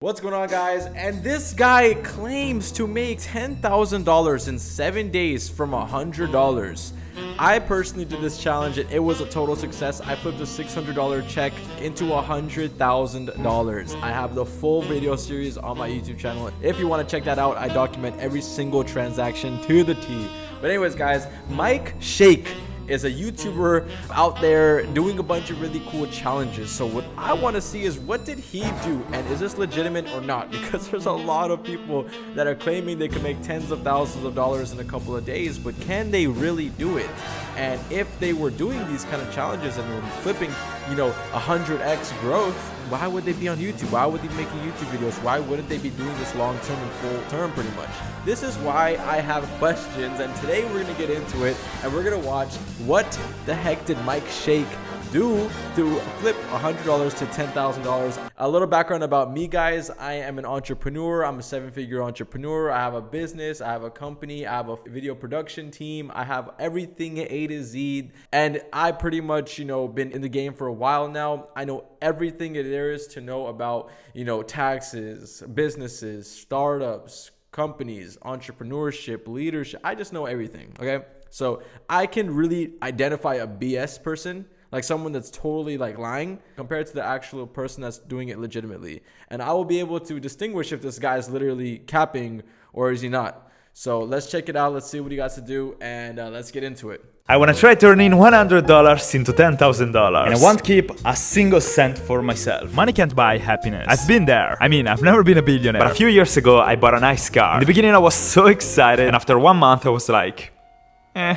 What's going on, guys? And this guy claims to make $10,000 in 7 days from $100. I personally did this challenge and it was a total success. I flipped a $600 check into $100,000. I have the full video series on my YouTube channel. If you want to check that out, I document every single transaction to the T. But anyways, guys, Mike Shake is a YouTuber out there doing a bunch of really cool challenges. So what I want to see is, what did he do, and is this legitimate or not? Because there's a lot of people that are claiming they can make tens of thousands of dollars in a couple of days, but can they really do it? And if they were doing these kind of challenges and were flipping, 100x growth, why would they be on YouTube? Why would they be making YouTube videos? Why wouldn't they be doing this long term and full term pretty much? This is why I have questions, and today we're going to get into it and we're going to watch what the heck did Mike Shake do to flip $100 to $10,000. A little background about me, guys. I am an entrepreneur. I'm a 7-figure entrepreneur. I have a business. I have a company. I have a video production team. I have everything A to Z. And I pretty much, been in the game for a while now. I know everything there is to know about, taxes, businesses, startups, companies, entrepreneurship, leadership. I just know everything. Okay. So I can really identify a BS person, like someone that's totally lying, compared to the actual person that's doing it legitimately. And I will be able to distinguish if this guy is literally capping or is he not. So let's check it out. Let's see what he got to do, and let's get into it. I want to try turning $100 into $10,000, and I won't keep a single cent for myself. Money can't buy happiness. I've been there. I've never been a billionaire, but a few years ago I bought a nice car. In the beginning I was so excited, and after 1 month I was like,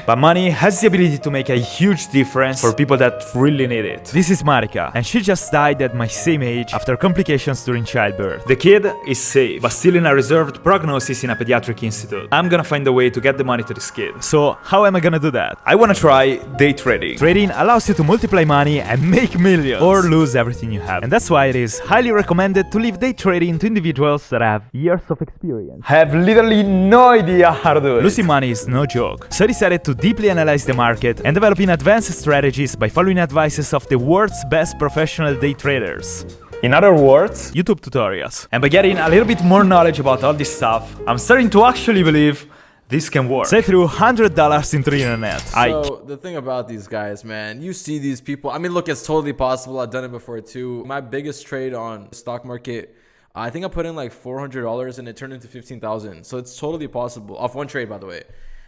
But money has the ability to make a huge difference for people that really need it. This is Marika, and she just died at my same age after complications during childbirth. The kid is safe, but still in a reserved prognosis in a pediatric institute. I'm gonna find a way to get the money to this kid. So how am I gonna do that? I wanna try day trading. Trading allows you to multiply money and make millions, or lose everything you have. And that's why it is highly recommended to leave day trading to individuals that have years of experience. I have literally no idea how to do it. Losing money is no joke. So I decided to deeply analyze the market and developing advanced strategies by following advices of the world's best professional day traders. In other words, YouTube tutorials. And by getting a little bit more knowledge about all this stuff, I'm starting to actually believe this can work. So I threw $100 into the internet. So the thing about these guys, man, you see these people. Look, it's totally possible. I've done it before too. My biggest trade on the stock market, I think I put in like $400 and it turned into $15,000. So it's totally possible. Off one trade, by the way.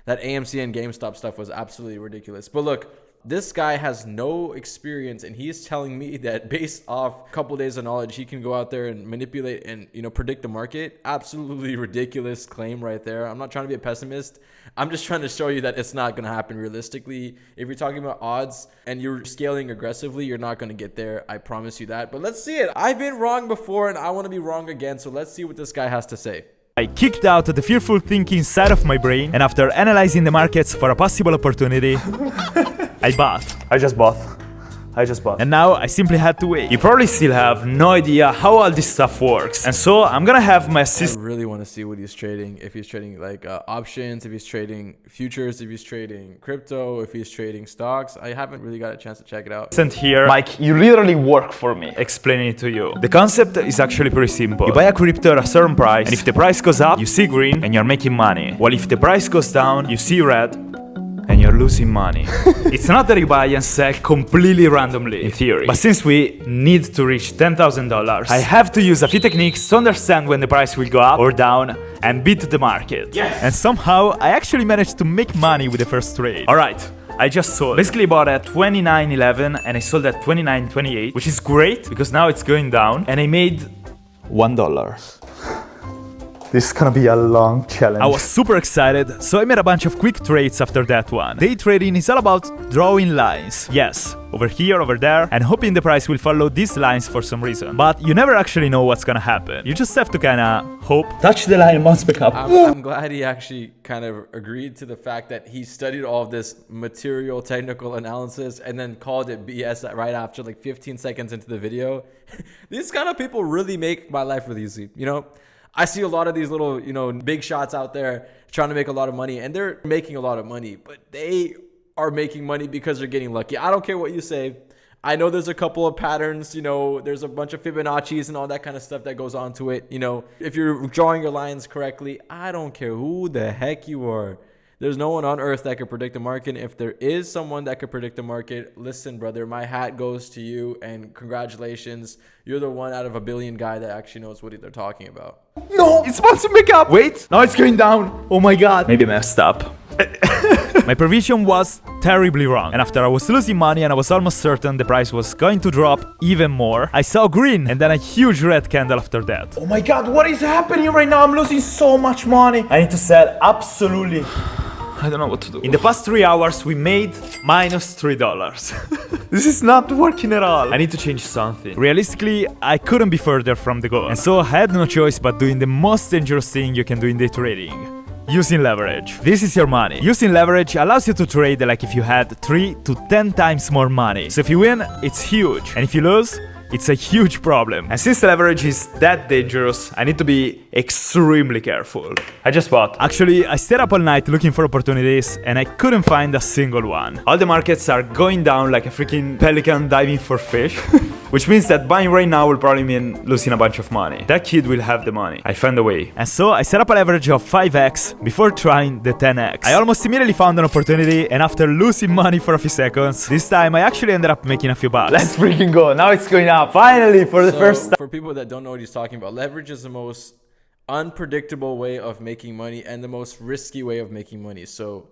That AMC and GameStop stuff was absolutely ridiculous. But look, this guy has no experience, and he's telling me that based off a couple of days of knowledge, he can go out there and manipulate and predict the market. Absolutely ridiculous claim right there. I'm not trying to be a pessimist. I'm just trying to show you that it's not going to happen realistically. If you're talking about odds and you're scaling aggressively, you're not going to get there. I promise you that. But let's see it. I've been wrong before, and I want to be wrong again. So let's see what this guy has to say. I kicked out the fearful thinking side of my brain, and after analyzing the markets for a possible opportunity, I bought. I just bought. And now I simply had to wait. You probably still have no idea how all this stuff works. And so I'm gonna have my assistant. I really want to see what he's trading. If he's trading options, if he's trading futures, if he's trading crypto, if he's trading stocks. I haven't really got a chance to check it out. Here, Mike, you literally work for me, explaining it to you. The concept is actually pretty simple. You buy a crypto at a certain price, and if the price goes up, you see green and you're making money. While if the price goes down, you see red and you're losing money. It's not that you buy and sell completely randomly, in theory. But since we need to reach $10,000, I have to use a few techniques to understand when the price will go up or down and beat the market. Yes! And somehow, I actually managed to make money with the first trade. Alright, I just sold. Basically bought at 29.11 and I sold at 29.28, which is great because now it's going down, and I made $1. This is gonna be a long challenge. I was super excited, so I made a bunch of quick trades after that one. Day trading is all about drawing lines. Yes, over here, over there, and hoping the price will follow these lines for some reason. But you never actually know what's gonna happen. You just have to kinda hope. Touch the line, bounce back up. I'm glad he actually kind of agreed to the fact that he studied all of this material technical analysis and then called it BS right after, like 15 seconds into the video. These kind of people really make my life really easy, I see a lot of these little, big shots out there trying to make a lot of money, and they're making a lot of money, but they are making money because they're getting lucky. I don't care what you say. I know there's a couple of patterns, you know, there's a bunch of Fibonacci's and all that kind of stuff that goes onto it. You know, if you're drawing your lines correctly, I don't care who the heck you are. There's no one on earth that could predict the market. If there is someone that could predict the market, listen, brother, my hat goes to you and congratulations. You're the one out of a billion guy that actually knows what they're talking about. No, it's bouncing back up. Wait, now it's going down. Oh my god. Maybe I messed up. My prediction was terribly wrong, and after I was losing money and I was almost certain the price was going to drop even more, I saw green and then a huge red candle after that. Oh my god, what is happening right now? I'm losing so much money. I need to sell absolutely. I don't know what to do. In the past 3 hours, we made -$3. This is not working at all. I need to change something. Realistically, I couldn't be further from the goal. And so I had no choice but doing the most dangerous thing you can do in day trading. Using leverage. This is your money. Using leverage allows you to trade like if you had 3 to 10 times more money. So if you win, it's huge. And if you lose, it's a huge problem. And since leverage is that dangerous, I need to be extremely careful. I just bought. Actually, I stayed up all night looking for opportunities and I couldn't find a single one. All the markets are going down like a freaking pelican diving for fish. Which means that buying right now will probably mean losing a bunch of money. That kid will have the money. I found a way. And so I set up a leverage of 5x before trying the 10x. I almost immediately found an opportunity, and after losing money for a few seconds, this time I actually ended up making a few bucks. Let's freaking go. Now it's going up. Finally, for the first time. For people that don't know what he's talking about, leverage is the most unpredictable way of making money and the most risky way of making money. So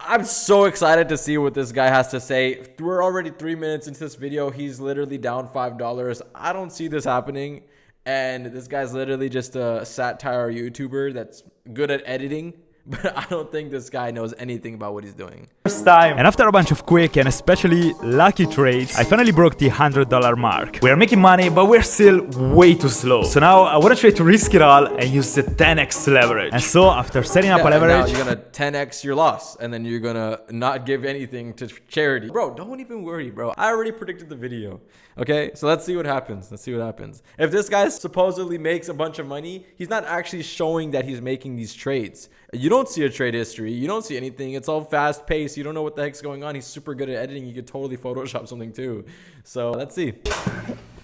I'm so excited to see what this guy has to say. We're already 3 minutes into this video. He's literally down $5. I don't see this happening. And this guy's literally just a satire YouTuber that's good at editing. But I don't think this guy knows anything about what he's doing. First time. And after a bunch of quick and especially lucky trades, I finally broke the $100 mark. We are making money, but we're still way too slow. So now I want to try to risk it all and use the 10x leverage. And so after setting up a leverage, now you're gonna 10x your loss, and then you're gonna not give anything to charity. Bro, don't even worry, bro. I already predicted the video. Okay, so let's see what happens. Let's see what happens. If this guy supposedly makes a bunch of money, he's not actually showing that he's making these trades. You don't see a trade history. You don't see anything. It's all fast paced. You don't know what the heck's going on. He's super good at editing. You could totally Photoshop something too. So let's see.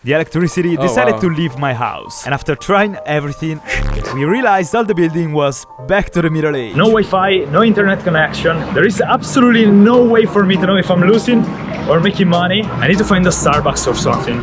The electricity decided to leave my house. And after trying everything, we realized all the building was back to the Middle Age. No Wi-Fi, no internet connection. There is absolutely no way for me to know if I'm losing or making money. I need to find a Starbucks or something.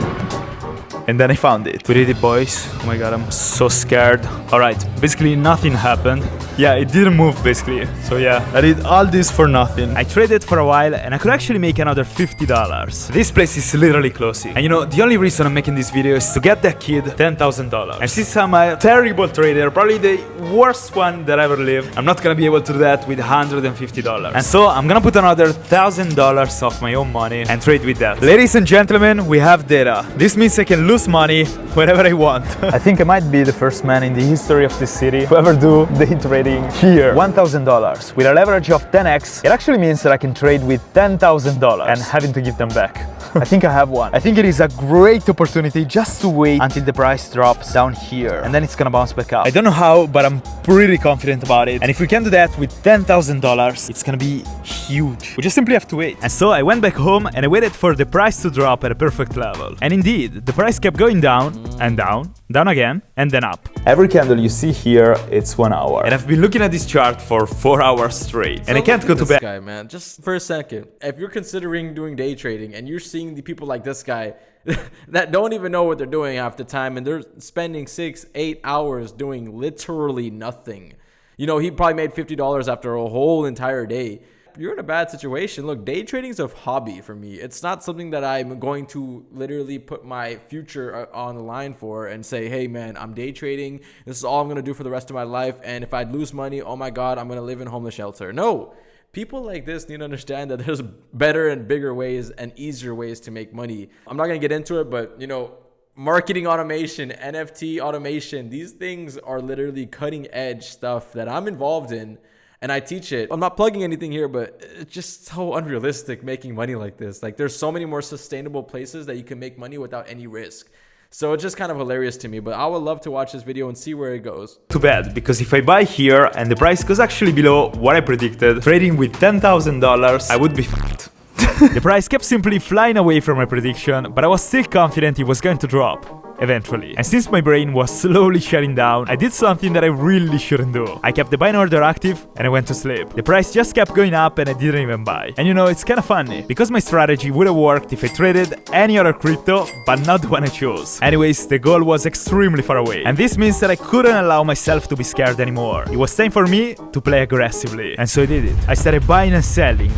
And then I found it. We did it, boys. Oh my god, I'm so scared. Alright, basically nothing happened. Yeah, it didn't move basically. So yeah, I did all this for nothing. I traded for a while and I could actually make another $50. This place is literally closing. And you know, the only reason I'm making this video is to get that kid $10,000. And since I'm a terrible trader, probably the worst one that ever lived, I'm not gonna be able to do that with $150. And so I'm gonna put another $1,000 of my own money and trade with that. Ladies and gentlemen, we have data. This means I can lose money whenever I want. I think I might be the first man in the history of this city to ever do day trading here. $1,000 with a leverage of 10x. It actually means that I can trade with $10,000 and having to give them back. I think I have one. I think it is a great opportunity just to wait until the price drops down here and then it's gonna bounce back up. I don't know how, but I'm pretty confident about it. And if we can do that with $10,000, it's gonna be huge. We just simply have to wait. And so I went back home and I waited for the price to drop at a perfect level. And indeed, the price kept going down and down, down again, and then up. Every candle you see here, it's 1 hour. And I've been looking at this chart for 4 hours straight. And I can't go to bed. Guy, man, just for a second, if you're considering doing day trading and you're seeing the people like this guy that don't even know what they're doing half the time, and they're spending 6-8 hours doing literally nothing. You know, he probably made $50 after a whole entire day. You're in a bad situation. Look, day trading is a hobby for me. It's not something that I'm going to literally put my future on the line for and say, hey man, I'm day trading. This is all I'm going to do for the rest of my life. And if I lose money, oh my God, I'm going to live in homeless shelter. No, people like this need to understand that there's better and bigger ways and easier ways to make money. I'm not going to get into it, but you know, marketing automation, NFT automation, these things are literally cutting edge stuff that I'm involved in. And I teach it. I'm not plugging anything here, but it's just so unrealistic making money like this. Like there's so many more sustainable places that you can make money without any risk. So it's just kind of hilarious to me, but I would love to watch this video and see where it goes. Too bad, because if I buy here and the price goes actually below what I predicted, trading with $10,000, I would be fucked. The price kept simply flying away from my prediction, but I was still confident it was going to drop. Eventually. And since my brain was slowly shutting down, I did something that I really shouldn't do. I kept the buy now order active and I went to sleep. The price just kept going up and I didn't even buy. And you know, it's kinda funny, because my strategy would have worked if I traded any other crypto, but not the one I chose. Anyways, the goal was extremely far away. And this means that I couldn't allow myself to be scared anymore. It was time for me to play aggressively. And so I did it. I started buying and selling,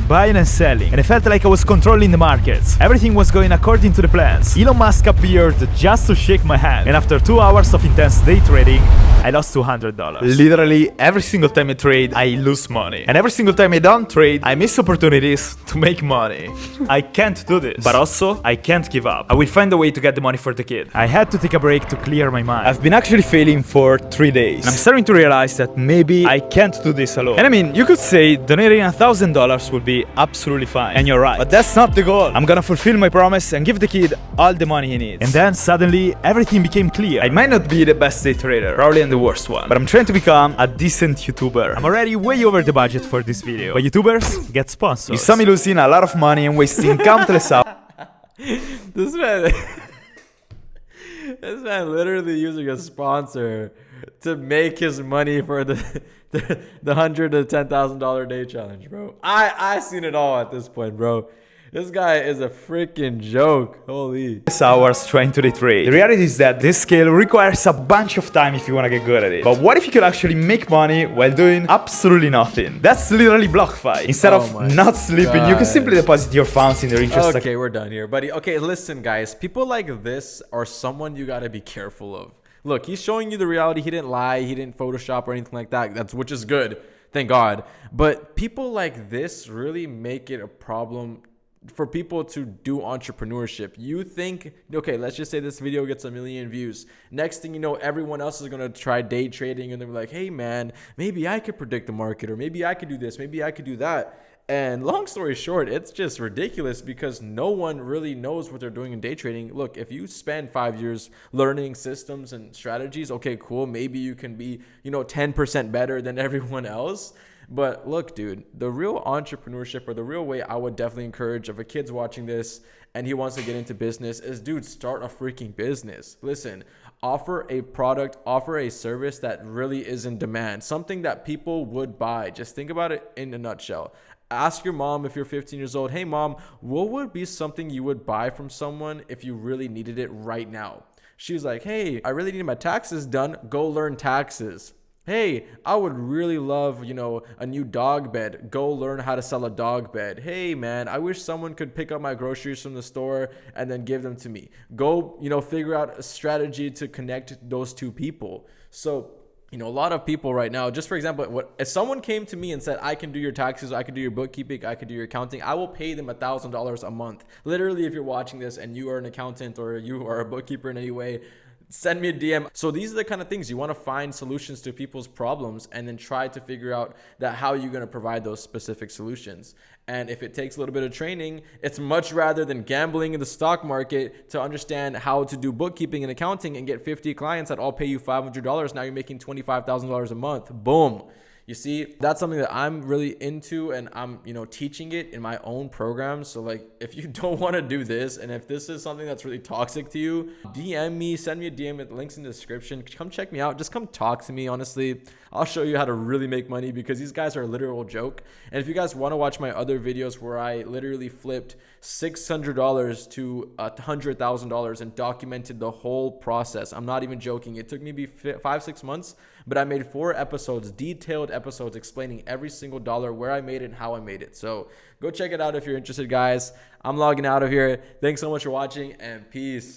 and I felt like I was controlling the markets. Everything was going according to the plans. Elon Musk appeared just to shake my hand, and after 2 hours of intense day trading, I lost $200. Literally, every single time I trade, I lose money. And every single time I don't trade, I miss opportunities to make money. I can't do this. But also, I can't give up. I will find a way to get the money for the kid. I had to take a break to clear my mind. I've been actually failing for 3 days. And I'm starting to realize that maybe I can't do this alone. And I mean, you could say donating $1,000 would be absolutely fine. And you're right. But that's not the goal. I'm gonna fulfill my promise and give the kid all the money he needs. And then suddenly, everything became clear. I might not be the best day trader, probably I'm the worst one, but I'm trying to become a decent YouTuber. I'm already way over the budget for this video, but YouTubers get sponsors. You saw me losing a lot of money and wasting countless hours. This man, this man literally using a sponsor to make his money for the $100,000 to $10,000 day challenge, bro. I seen it all at this point, bro. This guy is a freaking joke. Holy. Hours trying to day trade. The reality is that this skill requires a bunch of time if you want to get good at it. But what if you could actually make money while doing absolutely nothing? That's literally BlockFi. Instead of not sleeping, you can simply deposit your funds in their interest. Okay, we're done here, buddy. Okay, listen, guys. People like this are someone you got to be careful of. Look, he's showing you the reality. He didn't lie. He didn't Photoshop or anything like that. Which is good. Thank God. But people like this really make it a problem for people to do entrepreneurship. You think, okay, let's just say this video gets 1 million views. Next thing you know, everyone else is going to try day trading and they're like, hey man, maybe I could predict the market, or maybe I could do this, maybe I could do that. And long story short, it's just ridiculous because no one really knows what they're doing in day trading. Look, if you spend 5 years learning systems and strategies, okay, cool. Maybe you can be, 10% better than everyone else. But look, dude, the real entrepreneurship, or the real way I would definitely encourage if a kid's watching this and he wants to get into business is, dude, start a freaking business. Listen, offer a product, offer a service that really is in demand, something that people would buy. Just think about it in a nutshell. Ask your mom if you're 15 years old, hey mom, what would be something you would buy from someone if you really needed it right now? She's like, hey, I really need my taxes done. Go learn taxes. Hey, I would really love, a new dog bed. Go learn how to sell a dog bed. Hey, man, I wish someone could pick up my groceries from the store and then give them to me. Go, figure out a strategy to connect those two people. So, a lot of people right now, just for example, if someone came to me and said, I can do your taxes, I can do your bookkeeping, I can do your accounting, I will pay them $1,000 a month. Literally, if you're watching this and you are an accountant or you are a bookkeeper in any way, send me a DM. So these are the kind of things you want to find solutions to people's problems and then try to figure out that how you're going to provide those specific solutions. And if it takes a little bit of training, it's much rather than gambling in the stock market to understand how to do bookkeeping and accounting and get 50 clients that all pay you $500. Now you're making $25,000 a month. Boom. You see, that's something that I'm really into, and I'm, teaching it in my own programs. So like, if you don't want to do this, and if this is something that's really toxic to you, DM me, send me a DM with links in the description. Come check me out. Just come talk to me. Honestly, I'll show you how to really make money because these guys are a literal joke. And if you guys want to watch my other videos where I literally flipped $600 to $100,000 and documented the whole process, I'm not even joking. It took me 5-6 months, but I made 4 episodes, detailed episodes explaining every single dollar, where I made it and how I made it. So go check it out if you're interested, guys. I'm logging out of here. Thanks so much for watching, and peace.